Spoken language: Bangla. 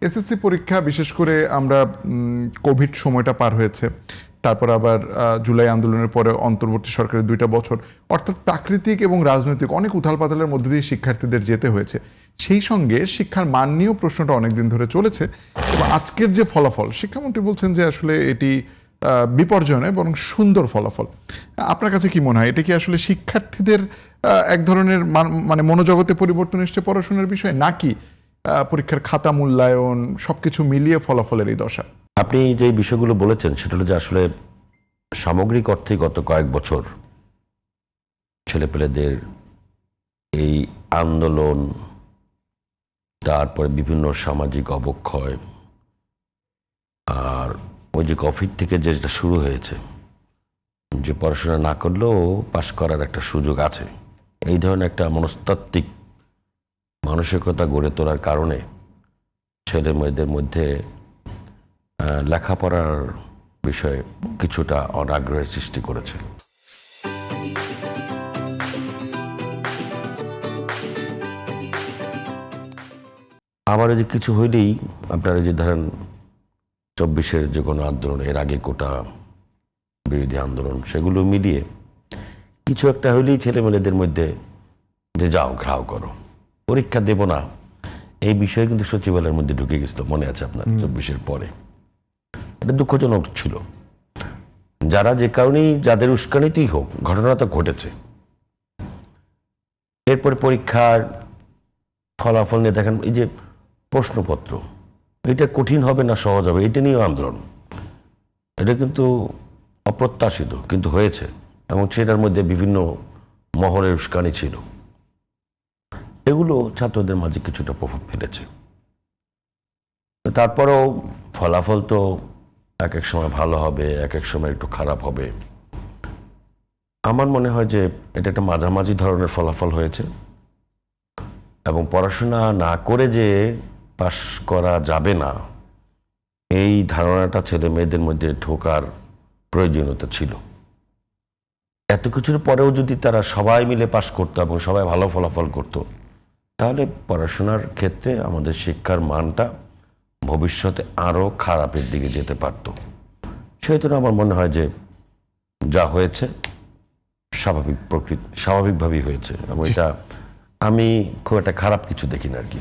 এসএসসি পরীক্ষা বিশেষ করে আমরা কোভিড সময়টা পার হয়েছে, তারপর আবার জুলাই আন্দোলনের পরে অন্তর্বর্তী সরকারের 2টা বছর, অর্থাৎ প্রাকৃতিক এবং রাজনৈতিক অনেক উথাল পাতালের মধ্যে দিয়ে শিক্ষার্থীদের যেতে হয়েছে। সেই সঙ্গে শিক্ষার মান নিয়েও প্রশ্নটা অনেকদিন ধরে চলেছে এবং আজকের যে ফলাফল, শিক্ষামন্ত্রী বলছেন যে আসলে এটি বিপর্যয় নয় বরং সুন্দর ফলাফল। আপনার কাছে কি মনে হয়, এটা কি আসলে শিক্ষার্থীদের এক ধরনের মানে মনোজগতে পরিবর্তন এসছে পড়াশোনার বিষয়ে, নাকি পরীক্ষার খাতা মূল্যায়ন সবকিছু মিলিয়ে ফলাফলের এই দশা? আপনি যে বিষয়গুলো বলেছেন সেটা হলো যে আসলে সামগ্রিক অর্থে গত কয়েক বছর ছেলেপেলেদের এই আন্দোলন, তারপরে বিভিন্ন সামাজিক অবক্ষয়, আর ওই যে কোভিড থেকে যেটা শুরু হয়েছে যে পড়াশোনা না করলেও পাশ করার একটা সুযোগ আছে, এই ধরনের একটা মনস্তাত্ত্বিক মানসিকতা গড়ে তোলার কারণে ছেলে মেয়েদের মধ্যে লেখাপড়ার বিষয়ে কিছুটা অনাগ্রহের সৃষ্টি করেছে। আবার যে কিছু হইলেই আপনারা যে ধরেন 24-এর যে কোনো আন্দোলন, এর আগে কোটা বিরোধী আন্দোলন, সেগুলো মিলিয়ে কিছু একটা হইলেই ছেলেমেয়েদের মধ্যে যে যাও ঘ্রাও করো, পরীক্ষা দেব না, এই বিষয়ে কিন্তু সচিবালয়ের মধ্যে ঢুকে গেছিল, মনে আছে আপনার 24-এর পরে। এটা দুঃখজনক ছিল। যারা যে কারণেই, যাদের উস্কানিতেই হোক, ঘটনা তো ঘটেছে। এরপরে পরীক্ষার ফলাফল নিয়ে দেখেন, এই যে প্রশ্নপত্র, এটা কঠিন হবে না সহজ হবে, এটা নিয়েও আন্দোলন। এটা কিন্তু অপ্রত্যাশিত, কিন্তু হয়েছে, এবং সেটার মধ্যে বিভিন্ন মহলের উস্কানি ছিল। এগুলো ছাত্রদের মাঝে কিছুটা প্রভাব ফেলেছে। তারপরেও ফলাফল তো এক এক সময় ভালো হবে, এক এক সময় একটু খারাপ হবে। আমার মনে হয় যে এটা একটা মাঝামাঝি ধরনের ফলাফল হয়েছে, এবং পড়াশোনা না করে যে পাশ করা যাবে না, এই ধারণাটা ছেলে মেয়েদের মধ্যে ঢোকার প্রয়োজনীয়তা ছিল। এত কিছুর পরেও যদি তারা সবাই মিলে পাশ করতো এবং সবাই ভালো ফলাফল করত, তাহলে পড়াশোনার ক্ষেত্রে আমাদের শিক্ষার মানটা ভবিষ্যতে আরও খারাপের দিকে যেতে পারত। সেই জন্য আমার মনে হয় যে যা হয়েছে স্বাভাবিকভাবেই হয়েছে, এবং এটা আমি খুব একটা খারাপ কিছু দেখি না আর কি।